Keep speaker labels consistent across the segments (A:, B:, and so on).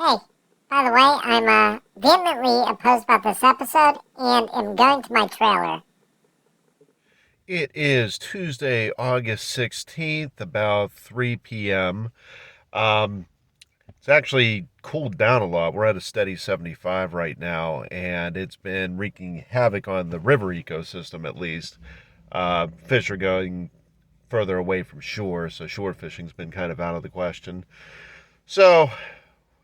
A: Hey, by the way, I'm vehemently opposed about this episode and am going to my trailer.
B: It is Tuesday, August 16th, about 3 p.m. Um, it's actually cooled down a lot. We're at a steady 75 right now, and it's been wreaking havoc on the river ecosystem at least. Fish are going further away from shore, so shore fishing's been kind of out of the question. So,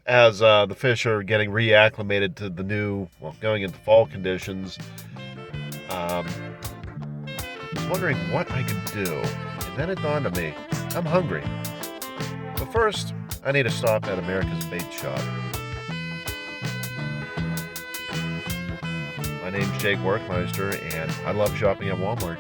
B: as the fish are getting reacclimated to the new, well, going into fall conditions, um, was wondering what I could do, and then it dawned on me, I'm hungry. But first, I need to stop at America's Bait Shop. My name's Jake Workmeister, and I love shopping at Walmart.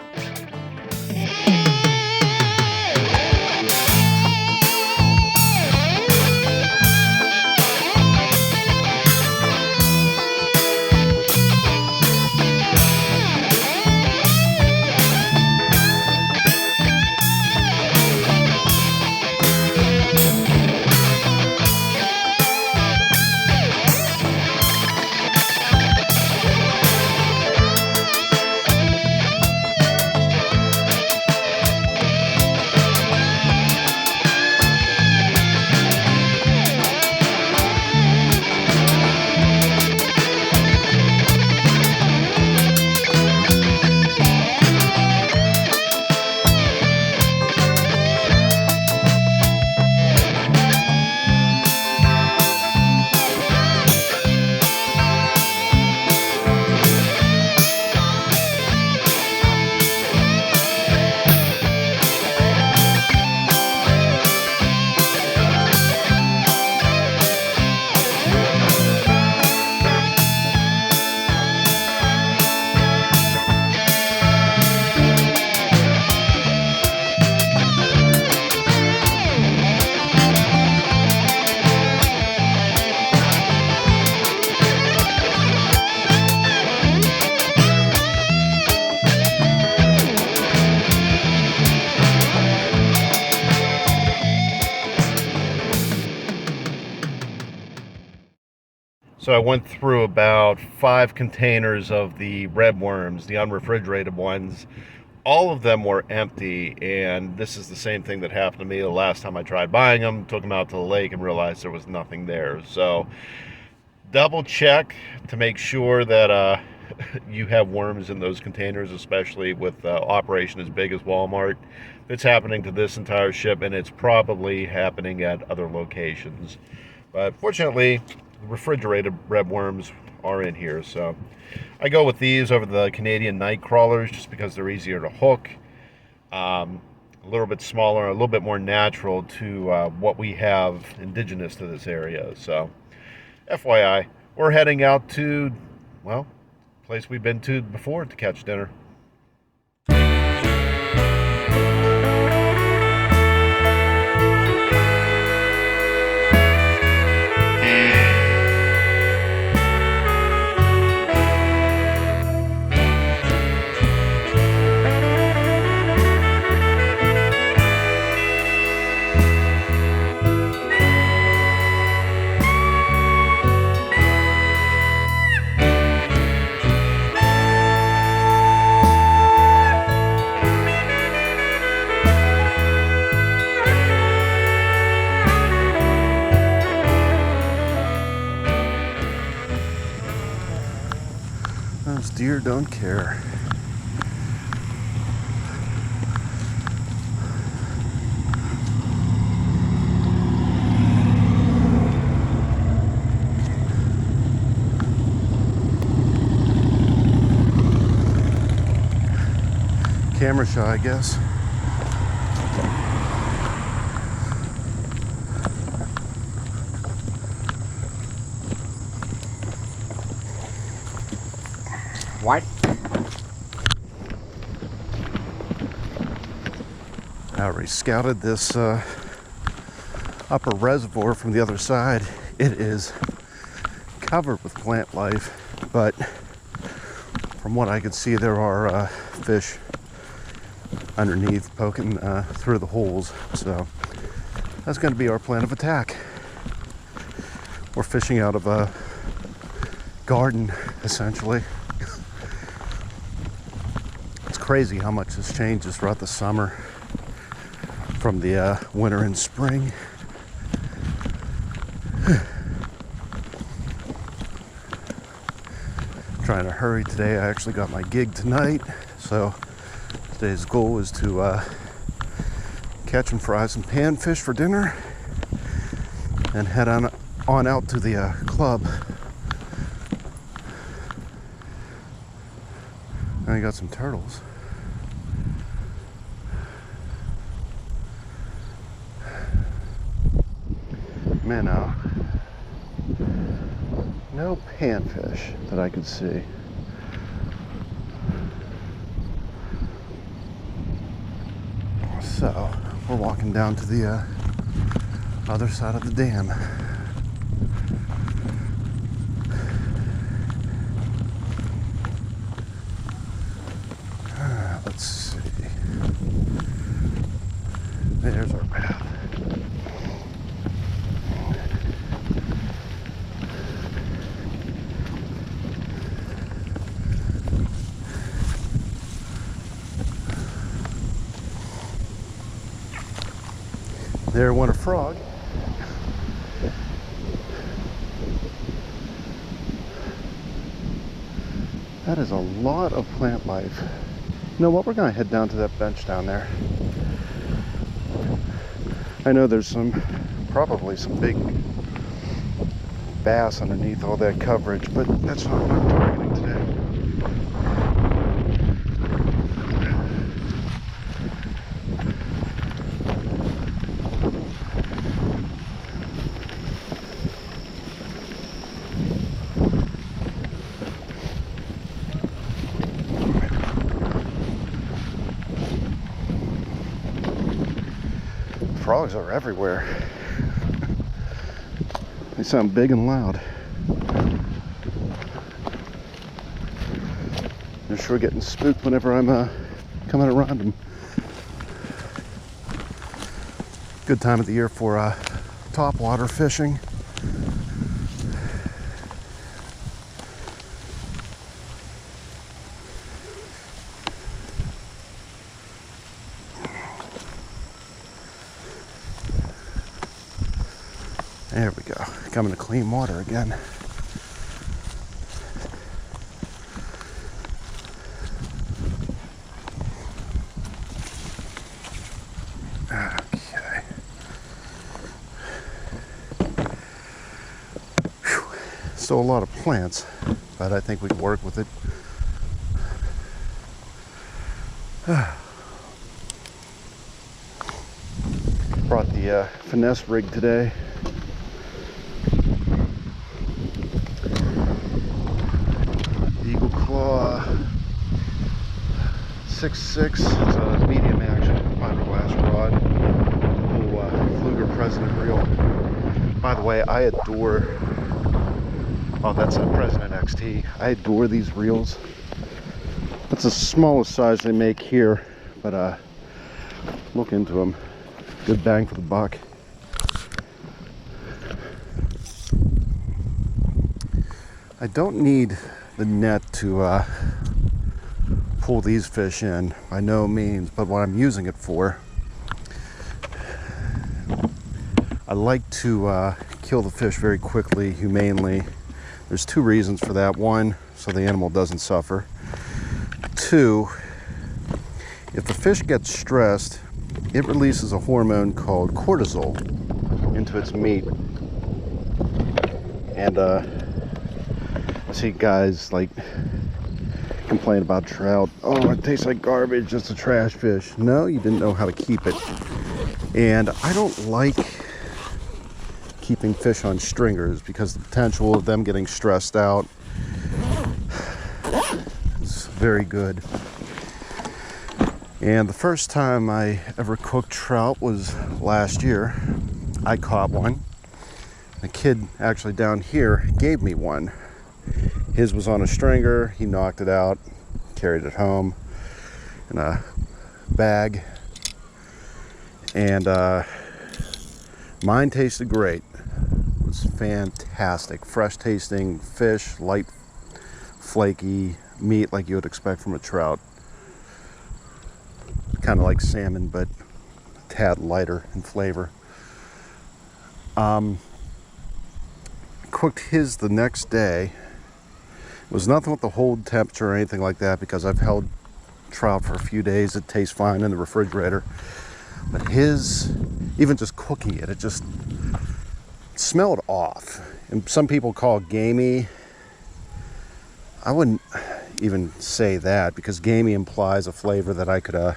B: So I went through about 5 containers of the red worms, the unrefrigerated ones. All of them were empty, and this is the same thing that happened to me the last time I tried buying them. Took them out to the lake and realized there was nothing there. So double check to make sure that you have worms in those containers, especially with operation as big as Walmart. If it's happening to this entire shipment, it's probably happening at other locations. But fortunately, refrigerated red worms are in here, so I go with these over the Canadian night crawlers just because they're easier to hook, a little bit smaller, a little bit more natural to what we have indigenous to this area. So FYI, we're heading out to, well, a place we've been to before to catch dinner. Those deer don't care. Camera shy, I guess.
A: What?
B: I already scouted this upper reservoir from the other side. It is covered with plant life, but from what I can see, there are fish underneath poking through the holes. So that's going to be our plan of attack.
C: We're fishing out of a garden, essentially. It's crazy how much has changed just throughout the summer from the winter and spring. Trying to hurry today. I actually got my gig tonight, so today's goal is to catch and fry some panfish for dinner and head on out to the club. I got some turtles. Minnow. No panfish that I could see. So we're walking down to the other side of the dam. Let's see. There's our path. There went a frog. That is a lot of plant life. You know what? We're going to head down to that bench down there. I know there's probably some big bass underneath all that coverage, but that's not what I'm targeting today. Frogs are everywhere. They sound big and loud. They're sure getting spooked whenever I'm coming around them. Good time of the year for topwater fishing. There we go. Coming to clean water again. Okay. Whew. Still a lot of plants, but I think we can work with it. Brought the finesse rig today. Claw 6.6. It's a medium action fiberglass rod. Little Fluger President reel. By the way, I adore. Oh, that's a President XT. I adore these reels. That's the smallest size they make here, but look into them. Good bang for the buck. I don't need the net to pull these fish in, by no means, but what I'm using it for, I like to kill the fish very quickly, humanely. There's two reasons for that. One, so the animal doesn't suffer. Two, if the fish gets stressed, it releases a hormone called cortisol into its meat. And I see guys like complain about trout. Oh, it tastes like garbage, it's a trash fish. No, you didn't know how to keep it. And I don't like keeping fish on stringers because the potential of them getting stressed out is very good. And the first time I ever cooked trout was last year. I caught one. The kid actually down here gave me one. His was on a stringer. He knocked it out, carried it home in a bag, and mine tasted great. worms, fantastic. Fresh tasting fish, light, flaky meat like you would expect from a trout. Kind of like salmon, but a tad lighter in flavor. Cooked his the next day. It was nothing with the hold temperature or anything like that, because I've held trout for a few days. It tastes fine in the refrigerator. But his, even just cooking it, it just smelled off. And some people call it gamey. I wouldn't even say that, because gamey implies a flavor that I could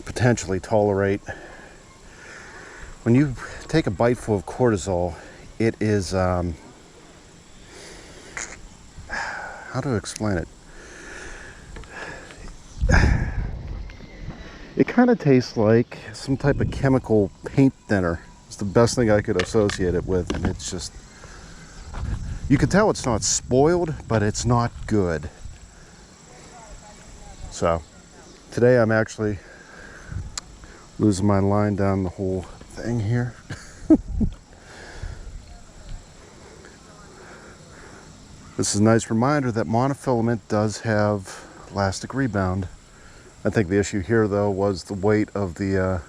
C: potentially tolerate. When you take a bite full of cortisol, it is, how to explain it? It kind of tastes like some type of chemical paint thinner. It's the best thing I could associate it with, and it's just, you can tell it's not spoiled, but it's not good. So today I'm actually losing my line down the whole thing here. This is a nice reminder that monofilament does have elastic rebound. I think the issue here though was the weight of the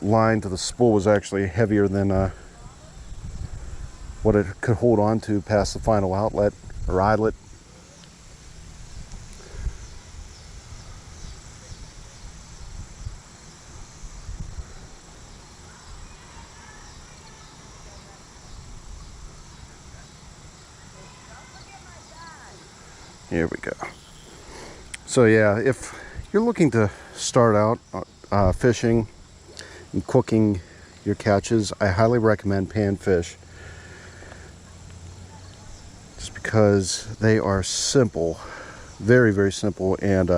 C: line to the spool was actually heavier than what it could hold on to past the final outlet or eyelet. Here we go. So yeah, if you're looking to start out fishing and cooking your catches, I highly recommend panfish, just because they are simple, very, very simple, and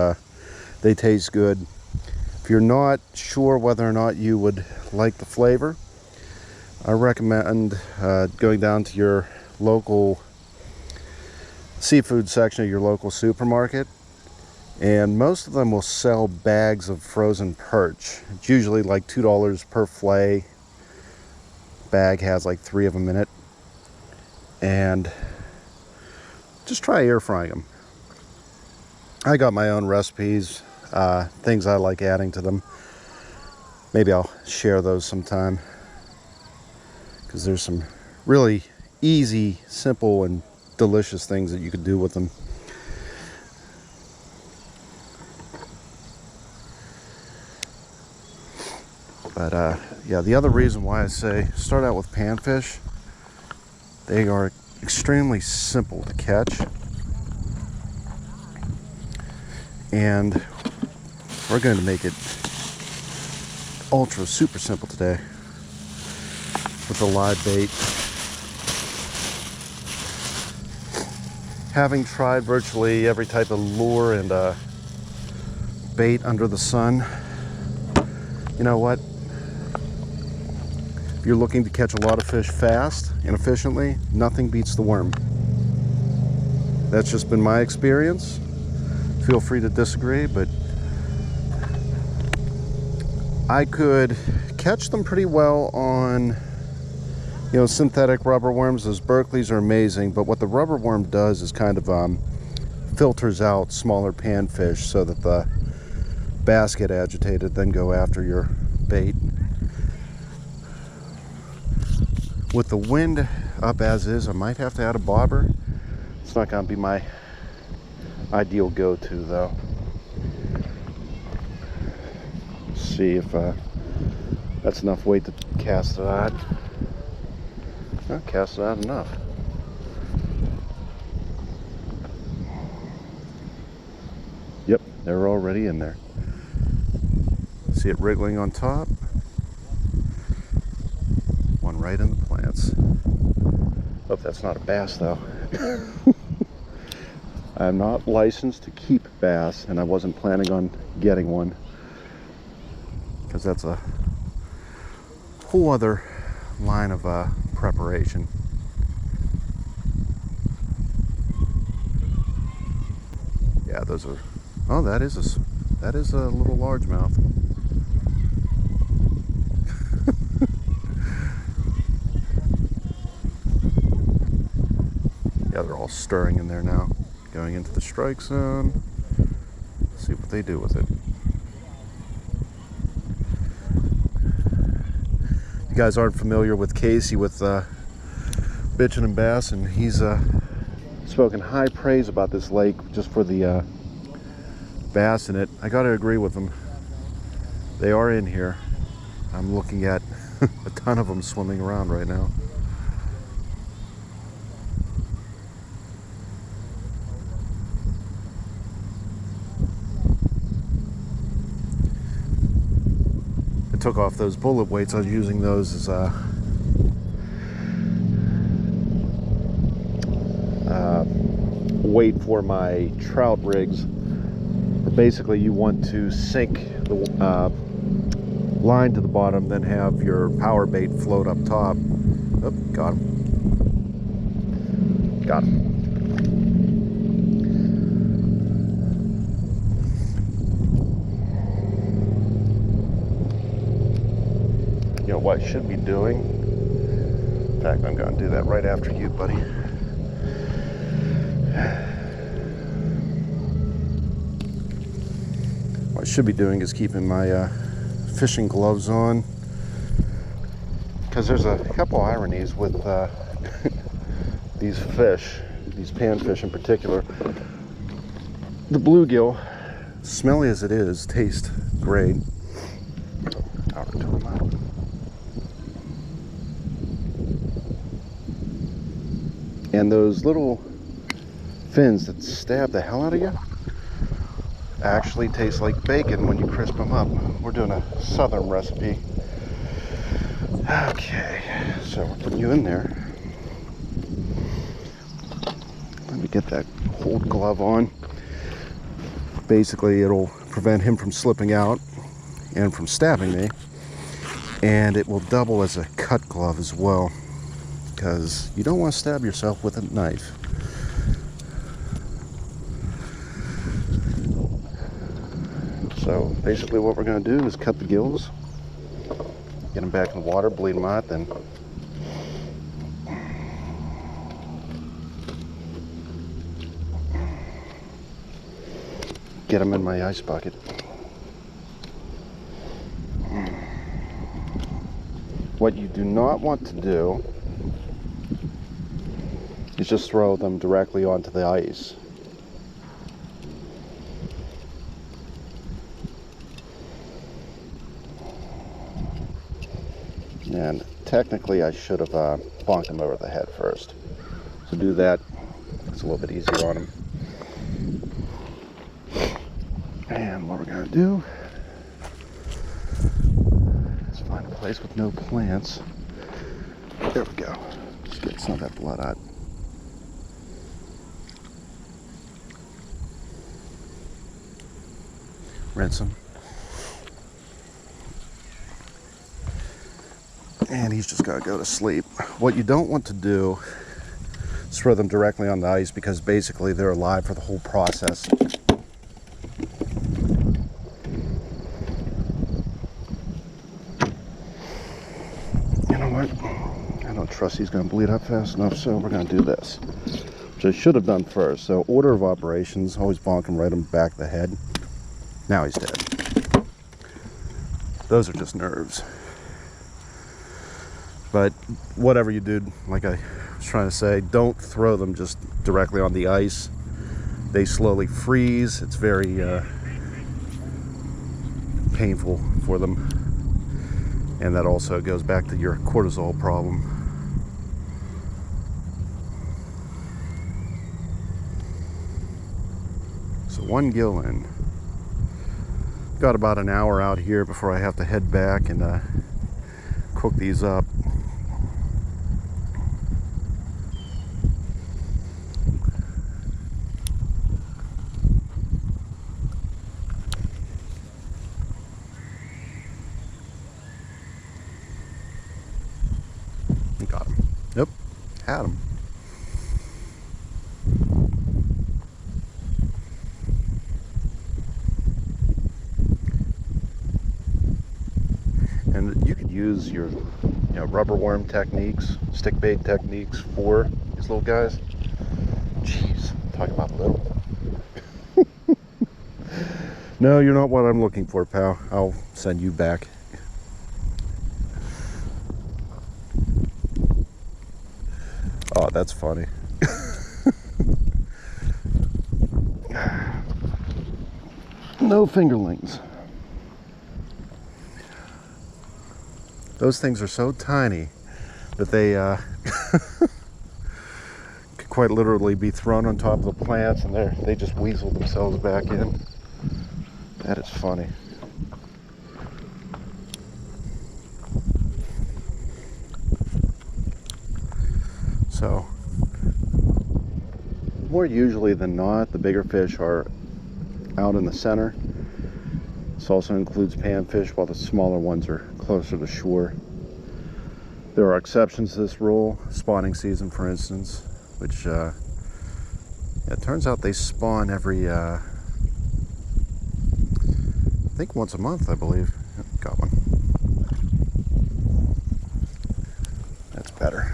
C: they taste good. If you're not sure whether or not you would like the flavor, I recommend going down to your local seafood section of your local supermarket, and most of them will sell bags of frozen perch. It's usually like $2 per fillet. Bag has like 3 of them in it, and just try air frying them. I got my own recipes, things I like adding to them. Maybe I'll share those sometime, because there's some really easy, simple, and delicious things that you could do with them. But yeah, the other reason why I say start out with panfish, they are extremely simple to catch, and we're going to make it ultra super simple today with the live bait. Having tried virtually every type of lure and bait under the sun, you know what? If you're looking to catch a lot of fish fast and efficiently, nothing beats the worm. That's just been my experience. Feel free to disagree, but I could catch them pretty well on, you know, synthetic rubber worms. Those Berkeleys are amazing, but what the rubber worm does is kind of filters out smaller panfish so that the bass get agitated, then go after your bait. With the wind up as is, I might have to add a bobber. It's not going to be my ideal go-to though. See if that's enough weight to cast it out. I'll cast it out enough. Yep, they're already in there. See it wriggling on top. One right in the plants. Hope that's not a bass though. I'm not licensed to keep bass, and I wasn't planning on getting one, because that's a whole other line of preparation. Yeah, those are, oh, that is a little largemouth. Yeah, they're all stirring in there now. Going into the strike zone. Let's see what they do with it. You guys aren't familiar with Casey with Bitchin' and Bass, and he's spoken high praise about this lake just for the bass in it. I gotta agree with him. They are in here. I'm looking at a ton of them swimming around right now. I took off those bullet weights. I was using those as weight for my trout rigs. But basically, you want to sink the line to the bottom, then have your power bait float up top. Oh, got him. Got him. You know what I should be doing? In fact, I'm going to do that right after you, buddy. What I should be doing is keeping my fishing gloves on, because there's a couple ironies with these fish, these panfish in particular. The bluegill, smelly as it is, tastes great. Power to them out. And those little fins that stab the hell out of you actually taste like bacon when you crisp them up. We're doing a southern recipe. Okay, so we're putting you in there. Let me get that hold glove on. Basically, it'll prevent him from slipping out and from stabbing me. And it will double as a cut glove as well, because you don't want to stab yourself with a knife. So basically what we're going to do is cut the gills, get them back in the water, bleed them out, then get them in my ice bucket. What you do not want to do is just throw them directly onto the ice. And technically I should have bonked him over the head first. So do that, it's a little bit easier on him. And what we're going to do is find a place with no plants. There we go. Just get some of that blood out. Rinse him. And he's just got to go to sleep. What you don't want to do is throw them directly on the ice, because basically they're alive for the whole process. You know what? I don't trust he's going to bleed up fast enough, so we're going to do this, which I should have done first. So order of operations, always bonk him right in the back of the head. Now he's dead. Those are just nerves. But whatever you do, like I was trying to say, don't throw them just directly on the ice. They slowly freeze. It's very painful for them. And that also goes back to your cortisol problem. So one gill in. Got about an hour out here before I have to head back and cook these up. Got him. Nope, had him. And you could use your rubber worm techniques, stick bait techniques for these little guys. Jeez, talk about little. No, you're not what I'm looking for, pal. I'll send you back. Oh, that's funny. No fingerlings. Those things are so tiny that they could quite literally be thrown on top of the plants, and they just weasel themselves back in. That is funny. So, more usually than not, the bigger fish are out in the center. This also includes panfish, while the smaller ones are closer to shore. There are exceptions to this rule. Spawning season, for instance, which it turns out they spawn every, I think once a month, I believe. Got one. That's better.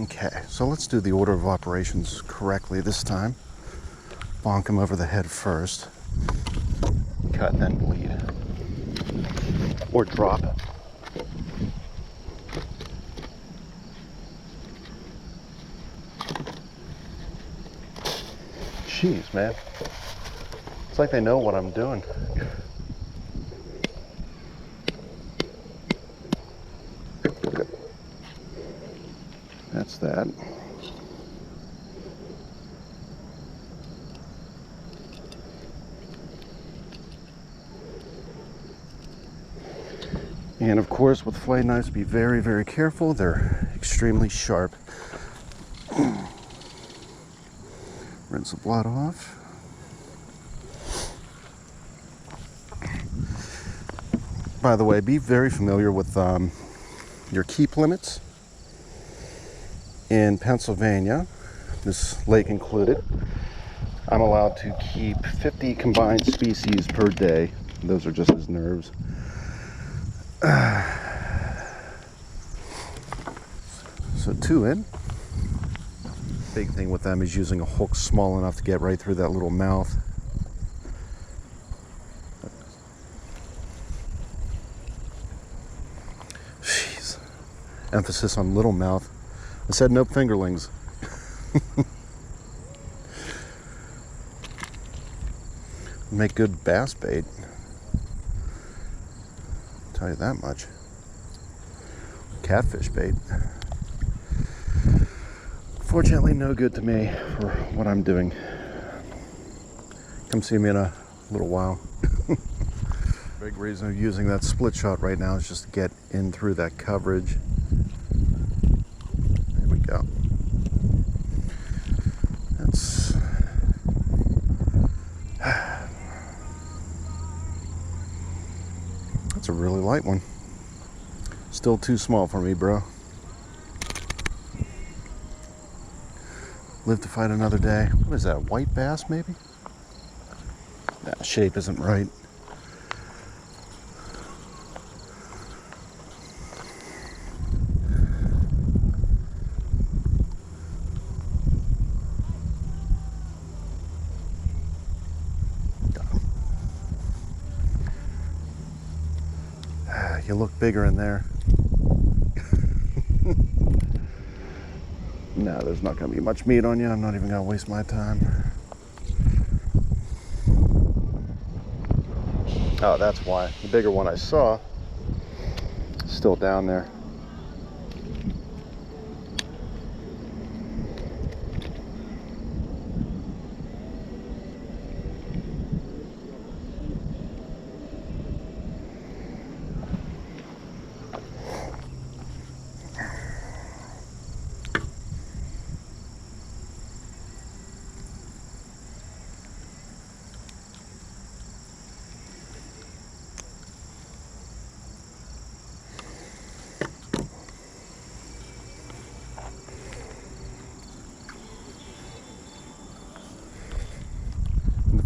C: Okay, so let's do the order of operations correctly this time. Bonk him over the head first. Cut, then bleed. Or drop. Jeez, man. It's like they know what I'm doing. That's that. And of course, with fillet knives, be very, very careful. They're extremely sharp. Rinse the blood off. By the way, be very familiar with your keep limits. In Pennsylvania, this lake included, I'm allowed to keep 50 combined species per day. Those are just as nerves. So 2 in. Big thing with them is using a hook small enough to get right through that little mouth. Jeez. Emphasis on little mouth. I said no fingerlings. Make good bass bait. I'll tell you that much. Catfish bait. Fortunately, no good to me for what I'm doing. Come see me in a little while. Big reason of using that split shot right now is just to get in through that coverage. There we go. That's a really light one. Still too small for me, bro. Live to fight another day. What is that, white bass maybe? That shape isn't right. You look bigger in there. No, there's not going to be much meat on you. I'm not even going to waste my time. Oh, that's why. The bigger one I saw is still down there.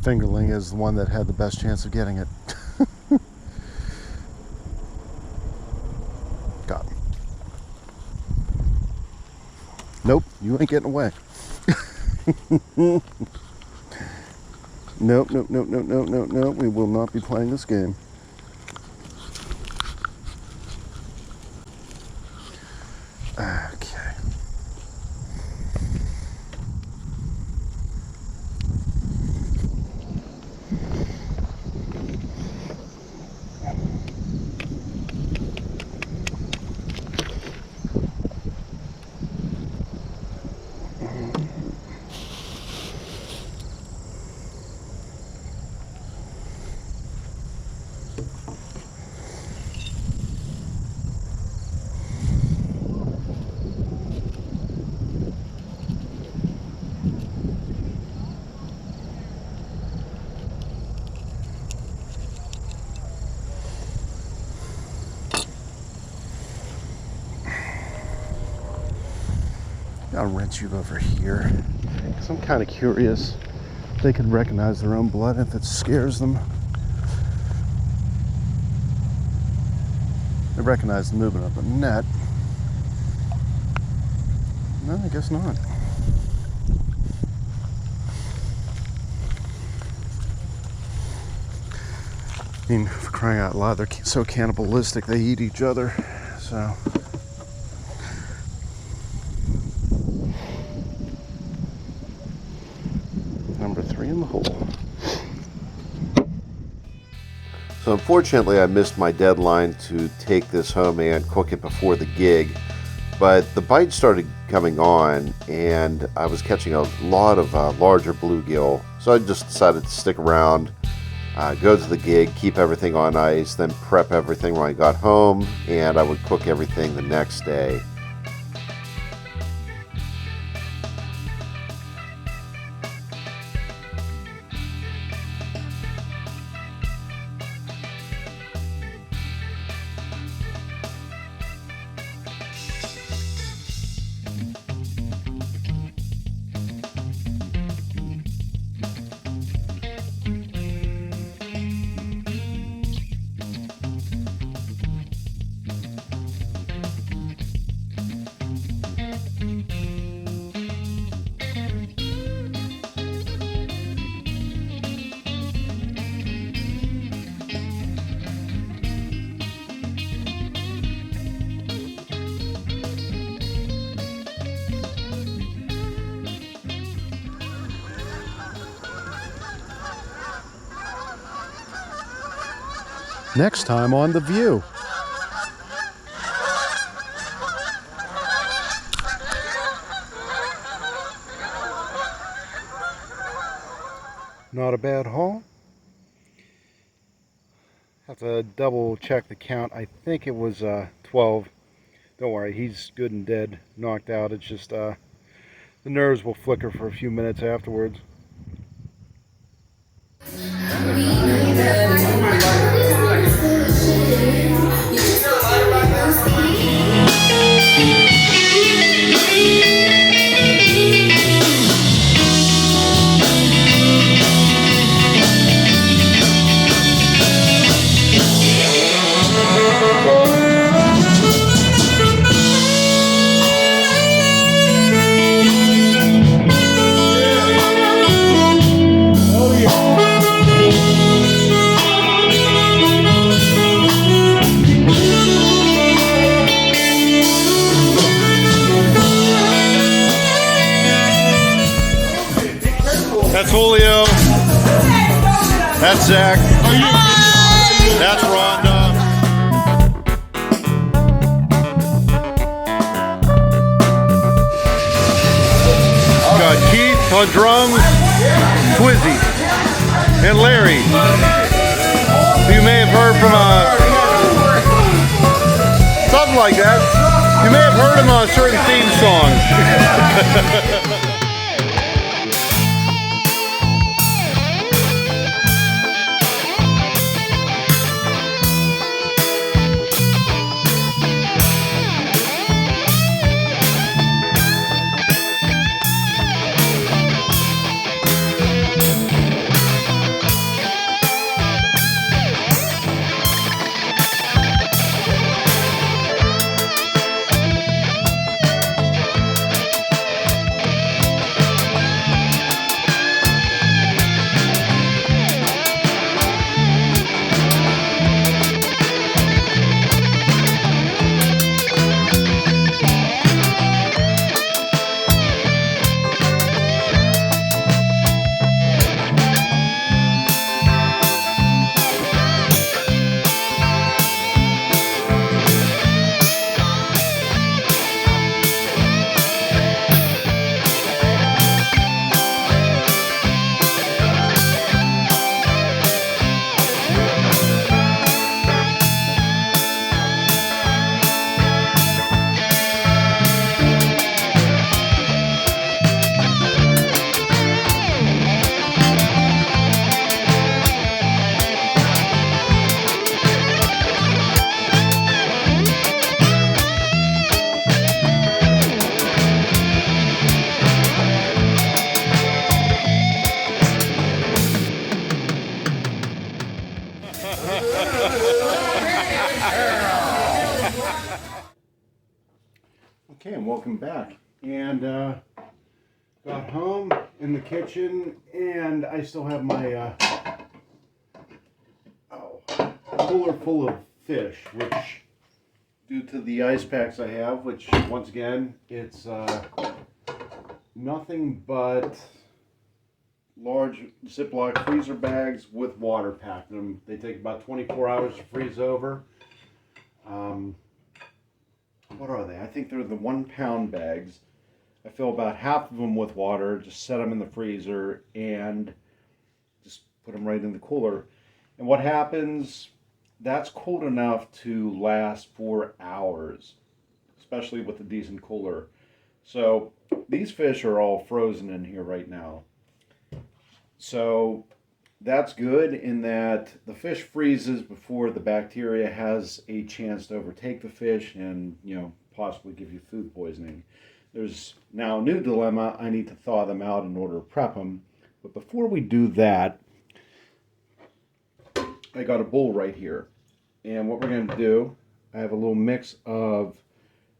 C: fingerling is the one that had the best chance of getting it. Got him. Nope, you ain't getting away. Nope, nope, nope, nope, nope, nope, nope. We will not be playing this game. Okay. I'll rinse you over here, because I'm kind of curious if they can recognize their own blood, if it scares them. They recognize the movement of the net. No, I guess not. I mean, for crying out loud, they're so cannibalistic, they eat each other, so... Number 3 in the hole.
B: So unfortunately, I missed my deadline to take this home and cook it before the gig, but the bites started coming on and I was catching a lot of larger bluegill, so I just decided to stick around, go to the gig, keep everything on ice, then prep everything when I got home, and I would cook everything the next day.
C: Next time on The View. Not a bad haul. Have to double check the count. I think it was 12. Don't worry, he's good and dead, knocked out. It's just the nerves will flicker for a few minutes afterwards. That's Julio. That's Zach. That's Rhonda. Got Keith on drums, Twizzy, and Larry. You may have heard from something like that. You may have heard him on certain theme songs. Okay, and welcome back. And got home in the kitchen, and I still have my cooler full of fish, which, due to the ice packs I have, which once again, it's nothing but large Ziploc freezer bags with water packed in them. They take about 24 hours to freeze over. What are they? I think they're the 1 pound bags. I fill about half of them with water, just set them in the freezer, and just put them right in the cooler. And what happens, that's cold enough to last for hours, especially with a decent cooler. So these fish are all frozen in here right now. So that's good in that the fish freezes before the bacteria has a chance to overtake the fish and, possibly give you food poisoning. There's now a new dilemma. I need to thaw them out in order to prep them. But before we do that, I got a bowl right here. And what we're going to do, I have a little mix of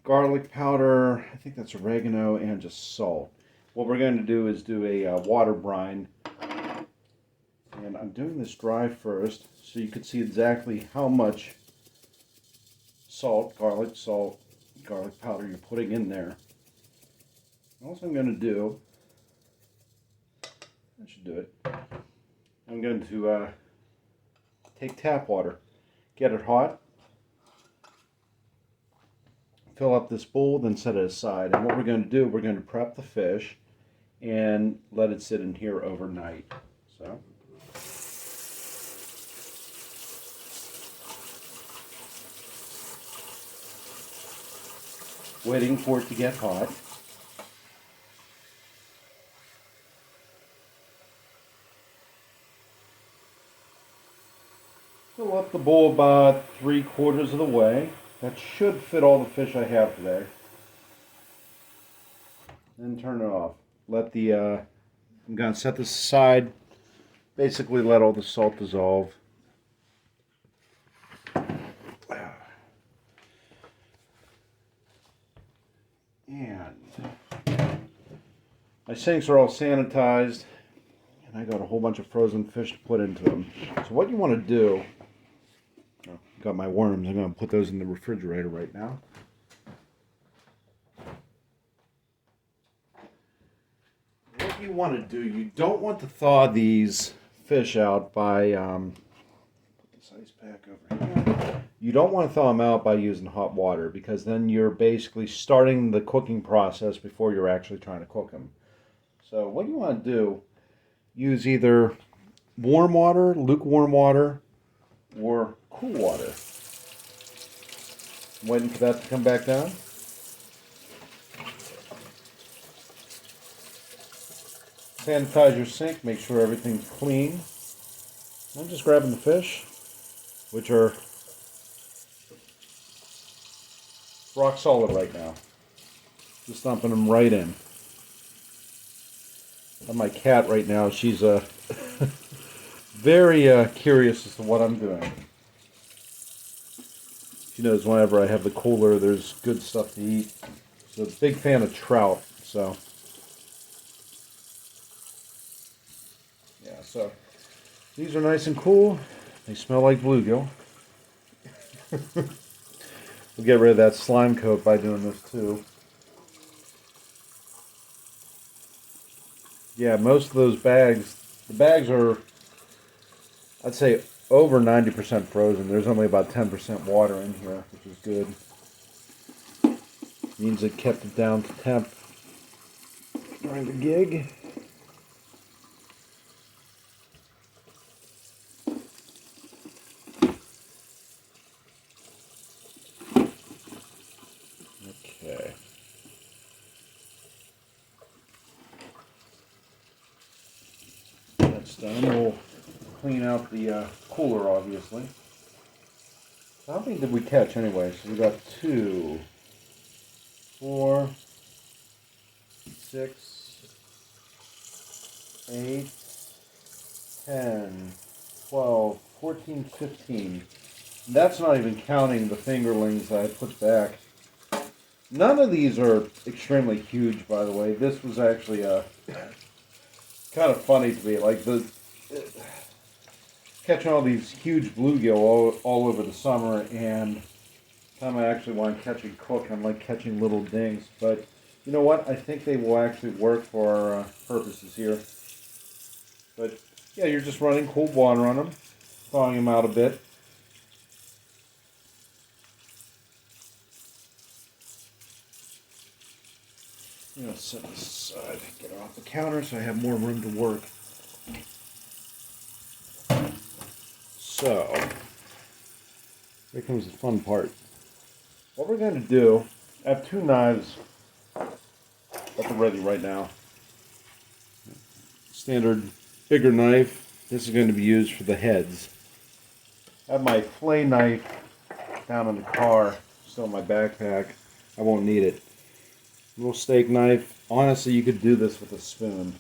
C: garlic powder, I think that's oregano, and just salt. What we're going to do is do a water brine. And I'm doing this dry first so you can see exactly how much garlic powder you're putting in there. Also, I'm going to do, I should do it, I'm going to take tap water, get it hot, fill up this bowl, then set it aside. And what we're going to do, we're going to prep the fish and let it sit in here overnight. So, waiting for it to get hot. Fill up the bowl about 3/4 of the way. That should fit all the fish I have today. Then turn it off. I'm going to set this aside. Basically let all the salt dissolve. And my sinks are all sanitized, and I got a whole bunch of frozen fish to put into them. So what you want to do, got my worms, I'm going to put those in the refrigerator right now. What you want to do, you don't want to thaw these fish out by, put this ice pack over here. You don't want to thaw them out by using hot water, because then you're basically starting the cooking process before you're actually trying to cook them. So what you want to do, use either warm water, lukewarm water, or cool water. I'm waiting for that to come back down. Sanitize your sink, make sure everything's clean. I'm just grabbing the fish, which are rock solid right now. Just dumping them right in. And my cat right now, she's very curious as to what I'm doing. She knows whenever I have the cooler, there's good stuff to eat. She's a big fan of trout, so yeah. So these are nice and cool. They smell like bluegill. We'll get rid of that slime coat by doing this too. Yeah, most of those bags, the bags are, I'd say, over 90% frozen. There's only about 10% water in here, which is good. Means it kept it down to temp during the gig. Okay. That's done. We'll clean out the cooler, obviously. So how many did we catch anyway? So we got 2, 4, 6, 8, 10, 12, 14, 15. That's not even counting the fingerlings that I put back.
B: None of these are extremely huge, by the way. This was actually kind of funny to me. Like catching all these huge bluegill all over the summer, and time I actually want to catch and cook, I'm like catching little dings. But you know what? I think they will actually work for our purposes here. But yeah, you're just running cold water on them, thawing them out a bit. I'm going to set this aside, get it off the counter so I have more room to work. So, here comes the fun part. What we're going to do, I have two knives at the ready right now. Standard bigger knife. This is going to be used for the heads. I have my fillet knife down in the car, still in my backpack. I won't need it. Little steak knife. Honestly, you could do this with a spoon.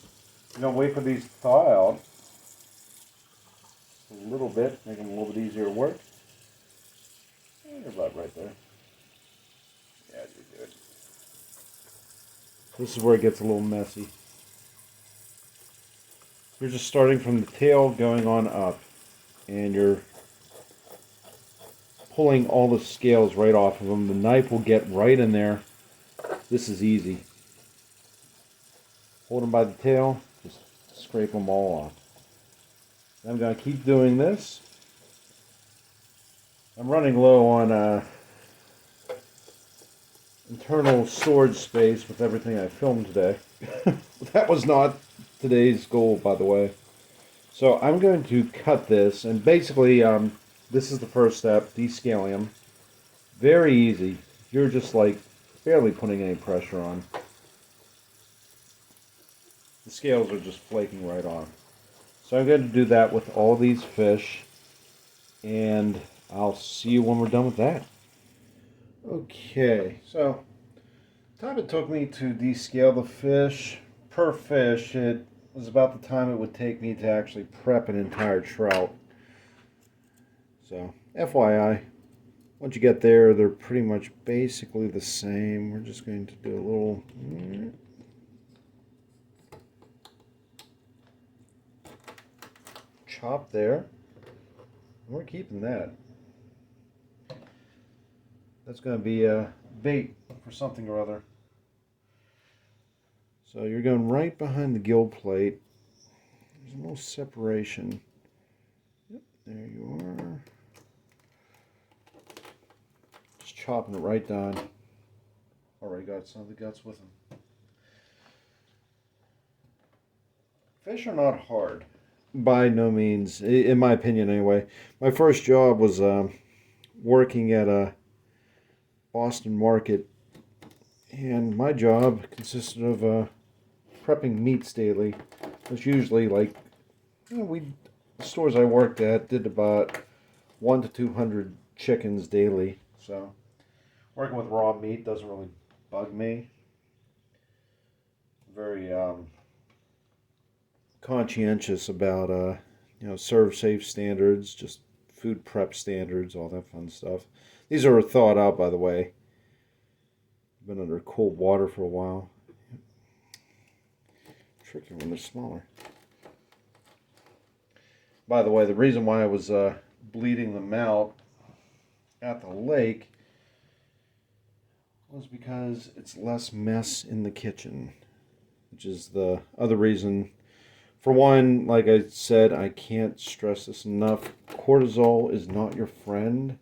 B: You don't wait for these to thaw out. A little bit, make them a little bit easier to work. You're about right there. Yeah, you're good. This is where it gets a little messy. You're just starting from the tail going on up, and you're pulling all the scales right off of them. The knife will get right in there. This is easy. Hold them by the tail, just scrape them all off. I'm going to keep doing this. I'm running low on internal storage space with everything I filmed today. That was not today's goal, by the way. So I'm going to cut this, and basically this is the first step, descaling them. Very easy. You're just like barely putting any pressure on. The scales are just flaking right off. So I'm going to do that with all these fish, and I'll see you when we're done with that. Okay, so the time it took me to descale the fish, per fish, it was about the time it would take me to actually prep an entire trout. So, FYI, once you get there, they're pretty much basically the same. We're just going to do a little... chop there. We're keeping that. That's going to be a bait for something or other. So you're going right behind the gill plate. There's a little separation. Yep, there you are. Just chopping it right down. Already got some of the guts with them. Fish are not hard. By no means, in my opinion anyway. My first job was working at a Boston market, and my job consisted of prepping meats daily. It was usually like, the stores I worked at did about 1 to 200 chickens daily, so working with raw meat doesn't really bug me. Very conscientious about serve safe standards, just food prep standards, all that fun stuff. These are thawed out, by the way. Been under cold water for a while. Tricky when they're smaller. By the way, the reason why I was bleeding them out at the lake was because it's less mess in the kitchen, which is the other reason. For one, like I said, I can't stress this enough. Cortisol is not your friend.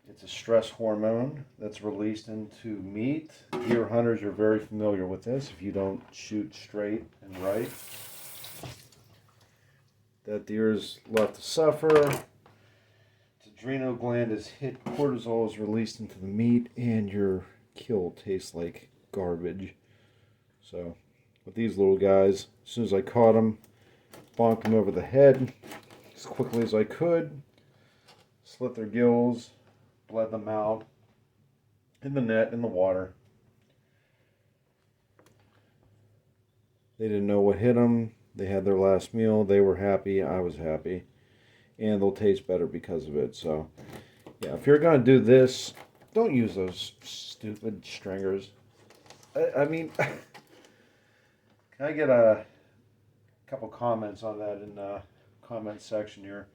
B: It's a stress hormone that's released into meat. Deer hunters are very familiar with this. If you don't shoot straight and right, that deer is left to suffer. Its adrenal gland is hit. Cortisol is released into the meat, and your kill tastes like garbage. So with these little guys, as soon as I caught them, bonked them over the head as quickly as I could, slit their gills, bled them out in the net, in the water. They didn't know what hit them. They had their last meal. They were happy. I was happy.
D: and they'll taste better because of it. So, yeah, if you're going to do this, don't use those stupid stringers. I mean, can I get a couple comments on that in the comment section here?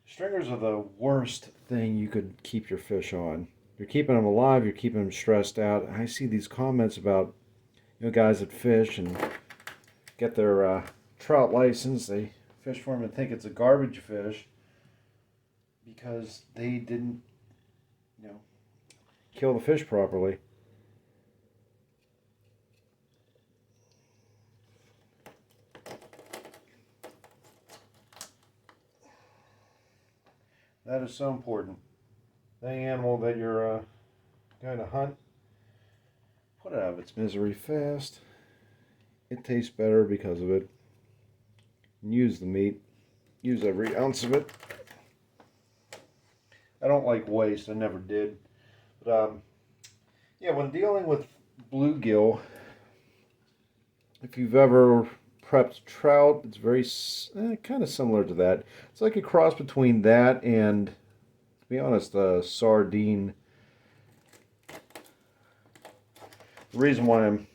D: Stringers are the worst thing you could keep your fish on. You're keeping them alive, you're keeping them stressed out. I see these comments about, guys that fish and get their trout license. They fish for them and think it's a garbage fish because they didn't, kill the fish properly. That is so important. The animal that you're going to hunt, put it out of its misery fast. It tastes better because of it. Use the meat. Use every ounce of it. I don't like waste. I never did. But yeah, when dealing with bluegill, if you've ever prepped trout, it's very kind of similar to that. It's like a cross between that and, to be honest, a sardine. The reason why I'm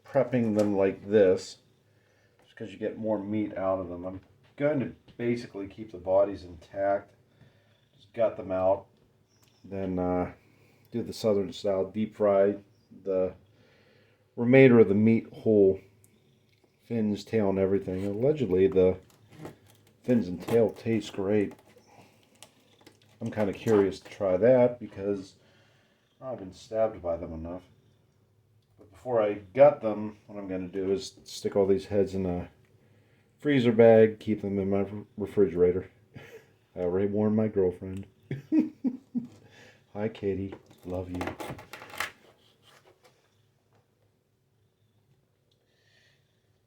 D: prepping them like this is because you get more meat out of them. I'm going to basically keep the bodies intact. Just gut them out. Then do the southern style deep fry the remainder of the meat whole. Fins, tail, and everything. Allegedly, the fins and tail taste great. I'm kind of curious to try that because I've been stabbed by them enough. But before I gut them, what I'm going to do is stick all these heads in a freezer bag, keep them in my refrigerator. I already warned my girlfriend. Hi, Katie. Love you.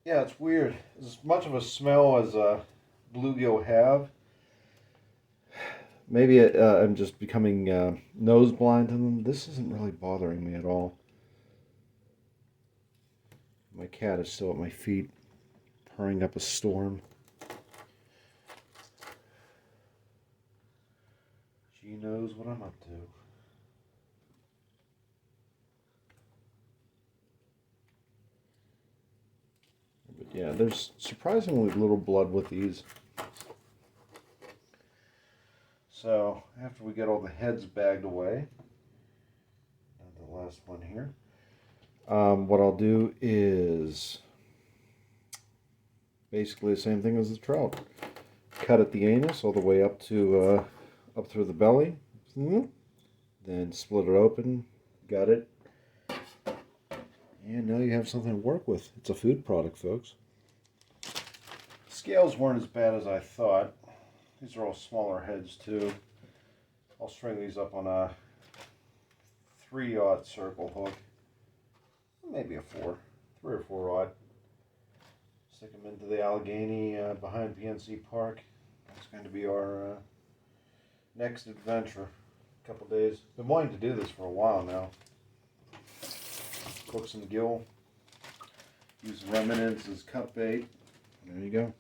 D: Yeah, it's weird. As much of a smell as bluegill have, maybe I'm just becoming nose blind to them. This isn't really bothering me at all. My cat is still at my feet, purring up a storm. She knows what I'm up to. But yeah, there's surprisingly little blood with these. So after we get all the heads bagged away, and the last one here, what I'll do is basically the same thing as the trout. Cut at the anus all the way up to up through the belly, then split it open, gut it, and now you have something to work with. It's a food product, folks. Scales weren't as bad as I thought. These are all smaller heads too. I'll string these up on a 3/0 circle hook, maybe a 3 or 4/0. Stick them into the Allegheny behind PNC Park. That's going to be our next adventure. A couple days. Been wanting to do this for a while now. Cook some gill. Use remnants as cut bait. There you go.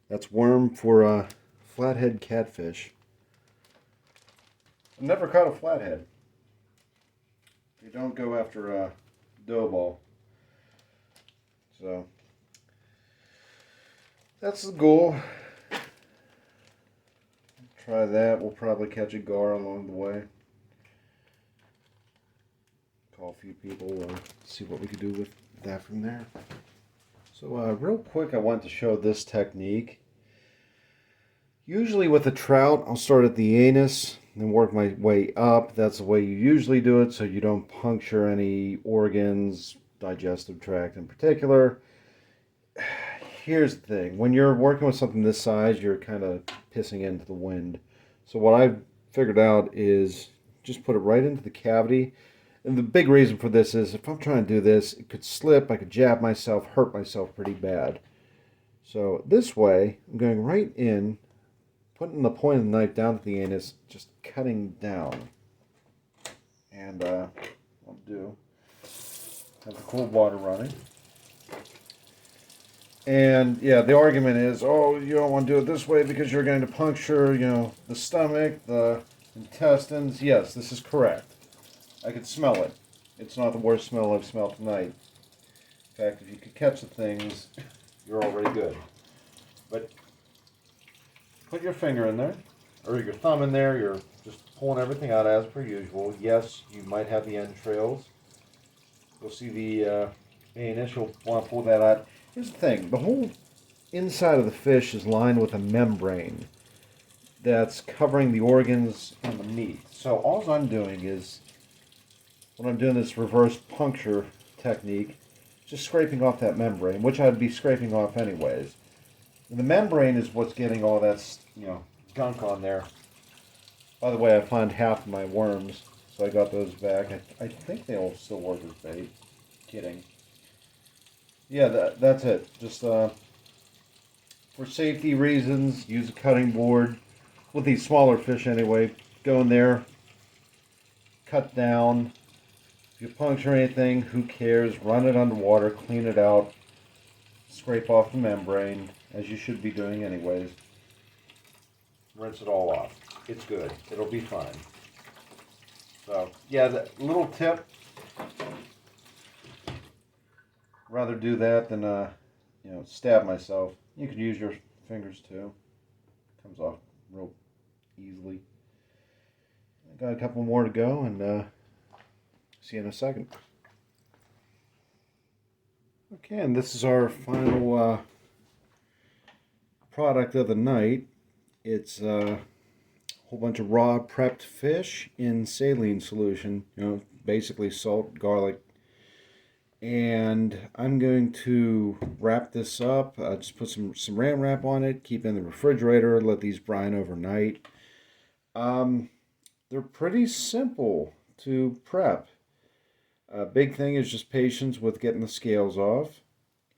D: That's worm for flathead catfish. I've never caught a flathead. You don't go after a dough ball. So that's the goal. Try that. We'll probably catch a gar along the way. Call a few people and see what we could do with that from there. So real quick, I want to show this technique. Usually with a trout, I'll start at the anus and work my way up. That's the way you usually do it, so you don't puncture any organs, digestive tract in particular. Here's the thing. When you're working with something this size, you're kind of pissing into the wind. So what I've figured out is just put it right into the cavity. And the big reason for this is if I'm trying to do this, it could slip, I could jab myself, hurt myself pretty bad. So this way, I'm going right in, putting the point of the knife down to the anus, just cutting down. And what I'll do, have the cold water running. And yeah, the argument is, oh, you don't want to do it this way because you're going to puncture, the stomach, the intestines. Yes, this is correct. I could smell it. It's not the worst smell I've smelled tonight. In fact, if you could catch the things, you're already good. But put your finger in there, or your thumb in there. You're just pulling everything out as per usual. Yes, you might have the entrails. You'll see the anus. You'll want to pull that out. Here's the thing. The whole inside of the fish is lined with a membrane that's covering the organs and the meat. So all I'm doing is, when I'm doing this reverse puncture technique, just scraping off that membrane, which I'd be scraping off anyways. And the membrane is what's getting all that, gunk on there. By the way, I found half of my worms, so I got those back. I think they'll still work as bait. Kidding. Yeah, that's it. Just for safety reasons, use a cutting board. With these smaller fish anyway, go in there, cut down. If you puncture anything, who cares? Run it underwater, clean it out, scrape off the membrane, as you should be doing anyways. Rinse it all off. It's good. It'll be fine. So, yeah, the little tip, rather do that than, stab myself. You can use your fingers too. Comes off real easily. I got a couple more to go, and see you in a second. Okay, and this is our final product of the night. It's a whole bunch of raw prepped fish in saline solution, basically salt, garlic. And I'm going to wrap this up, just put some saran wrap on it, keep it in the refrigerator, let these brine overnight. They're pretty simple to prep. Big thing is just patience with getting the scales off.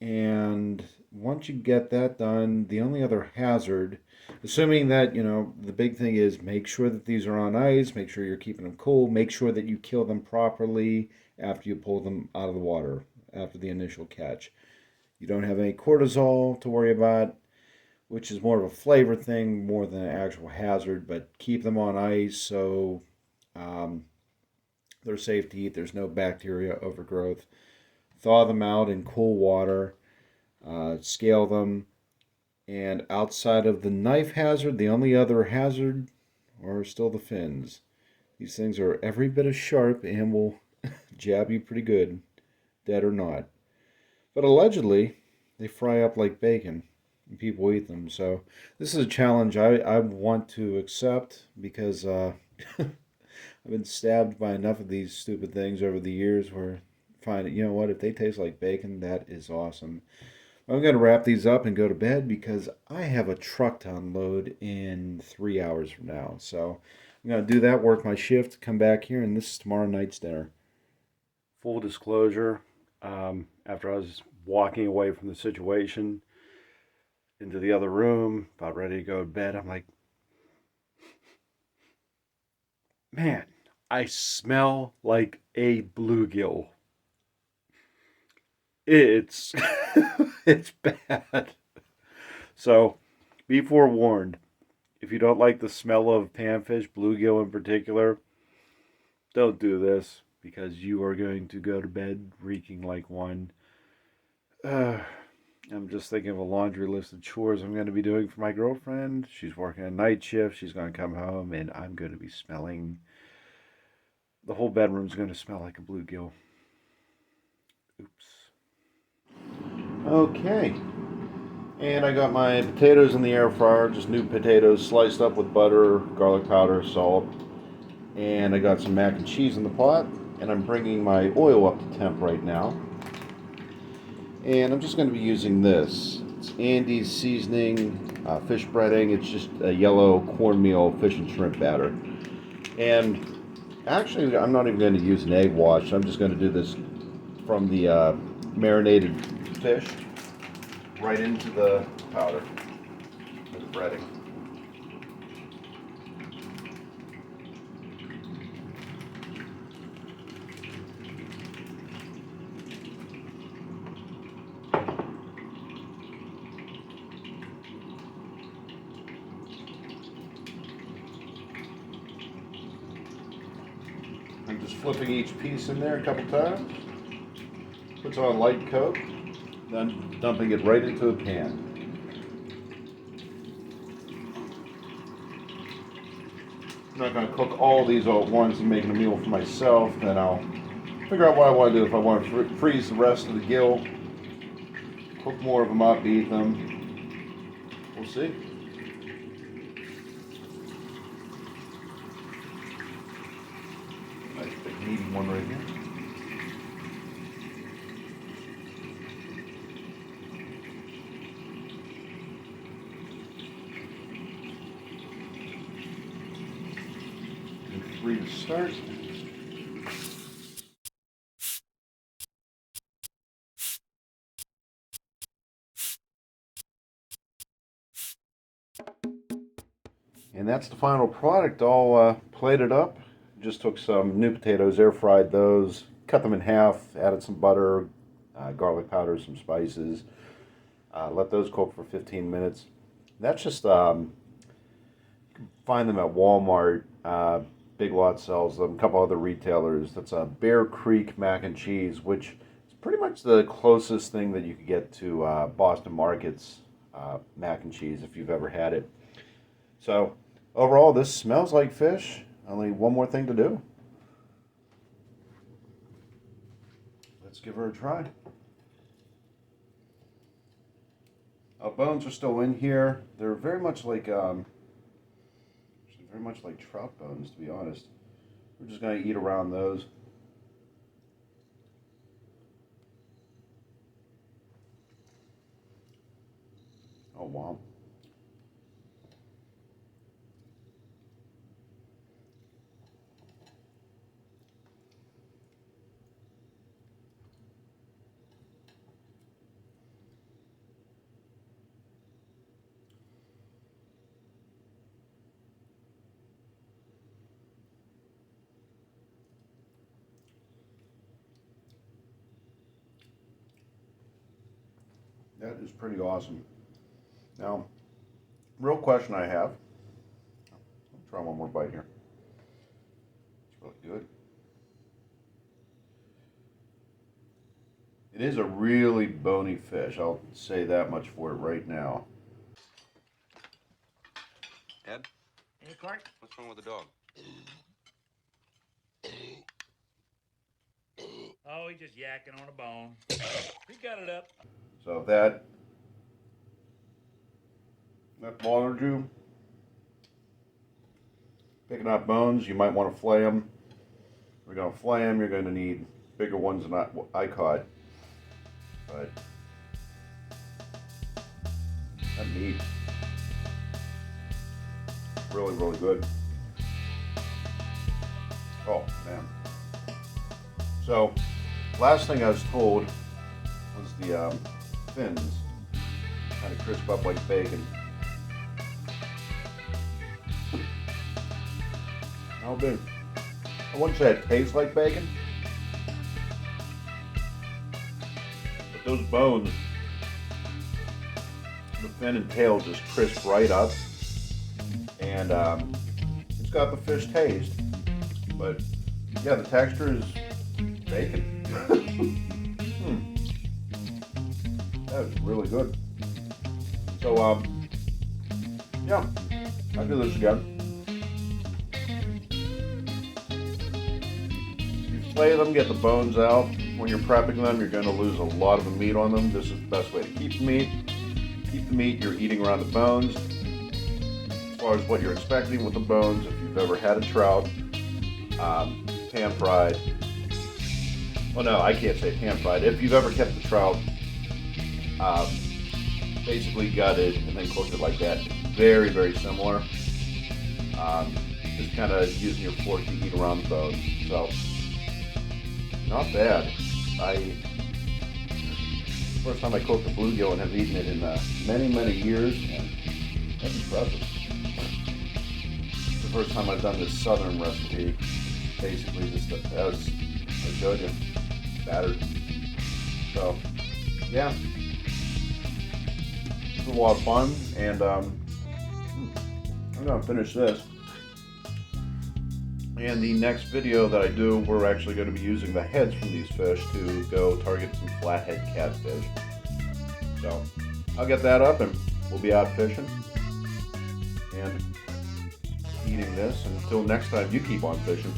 D: And once you get that done, the only other hazard, assuming that, the big thing is make sure that these are on ice, make sure you're keeping them cool, make sure that you kill them properly after you pull them out of the water, after the initial catch. You don't have any cortisol to worry about, which is more of a flavor thing more than an actual hazard, but keep them on ice so they're safe to eat. There's no bacteria overgrowth. Thaw them out in cool water, scale them, and outside of the knife hazard, the only other hazard are still the fins. These things are every bit as sharp and will jab you pretty good, dead or not. But allegedly, they fry up like bacon, and people eat them. So this is a challenge I want to accept because I've been stabbed by enough of these stupid things over the years where find it, you know what, if they taste like bacon, that is awesome. I'm going to wrap these up and go to bed because I have a truck to unload in 3 hours from now. So I'm going to do that, work my shift, come back here, and this is tomorrow night's dinner. Full disclosure, after I was walking away from the situation into the other room, about ready to go to bed, I'm like, man, I smell like a bluegill. It's it's bad. So be forewarned. If you don't like the smell of panfish, bluegill in particular, don't do this because you are going to go to bed reeking like one. I'm just thinking of a laundry list of chores I'm going to be doing for my girlfriend. She's working a night shift. She's going to come home and I'm going to be smelling. The whole bedroom's going to smell like a bluegill. Oops. Okay. And I got my potatoes in the air fryer, just new potatoes sliced up with butter, garlic powder, salt. And I got some mac and cheese in the pot. And I'm bringing my oil up to temp right now. And I'm just going to be using this. It's Andy's seasoning, fish breading. It's just a yellow cornmeal fish and shrimp batter. And actually, I'm not even going to use an egg wash. I'm just going to do this from the marinated fish right into the powder for the breading. just flipping each piece in there a couple times. Puts on light coat, then dumping it right into the pan. I'm not going to cook all these all at once and making a meal for myself. Then I'll figure out what I want to do. If I want to freeze the rest of the gill, cook more of them up, eat them. We'll see. Nice big meaty one right here. And 3 to start. And that's the final product, all plated up. Just took some new potatoes, air fried those, cut them in half, added some butter, garlic powder, some spices. Let those cook for 15 minutes. That's just, you can find them at Walmart. Big Lot sells them, a couple other retailers. That's a Bear Creek mac and cheese, which is pretty much the closest thing that you could get to Boston Market's mac and cheese if you've ever had it. So overall, this smells like fish. Only one more thing to do. Let's give her a try. Bones are still in here. They're very much like trout bones, to be honest. We're just going to eat around those. Oh wow. That is pretty awesome. Now, real question I have. I'll try one more bite here. It's really good. It is a really bony fish. I'll say that much for it right now.
E: Ed?
F: Hey, Clark?
E: What's wrong with the dog?
F: Oh, he's just yakking on a bone. He got it up.
D: So that bothered you. Picking up bones, you might want to flay them. We're going to flay them. You're going to need bigger ones than I caught. But that meat, really, really good. Oh man. So last thing I was told was the fins kind of crisp up like bacon. How big? I wouldn't say it tastes like bacon, but those bones, the fin and tail just crisp right up, and it's got the fish taste, but yeah, the texture is bacon. That is really good. So yeah, I'll do this again. Flay them, get the bones out. When you're prepping them, you're going to lose a lot of the meat on them. This is the best way to keep the meat. Keep the meat, you're eating around the bones. As far as what you're expecting with the bones, if you've ever had a trout, pan fried. Well, no, I can't say pan fried. If you've ever kept the trout, basically gutted and then cooked it like that, very, very similar. Just kind of using your fork to eat around the bones. So, not bad. First time I cooked a bluegill and have eaten it in many, many years, and that's impressive. It's the first time I've done this southern recipe, basically just as I showed you, battered. So, yeah, it's a lot of fun, and I'm gonna finish this. And the next video that I do, we're actually going to be using the heads from these fish to go target some flathead catfish. So I'll get that up and we'll be out fishing and eating this. Until next time, you keep on fishing.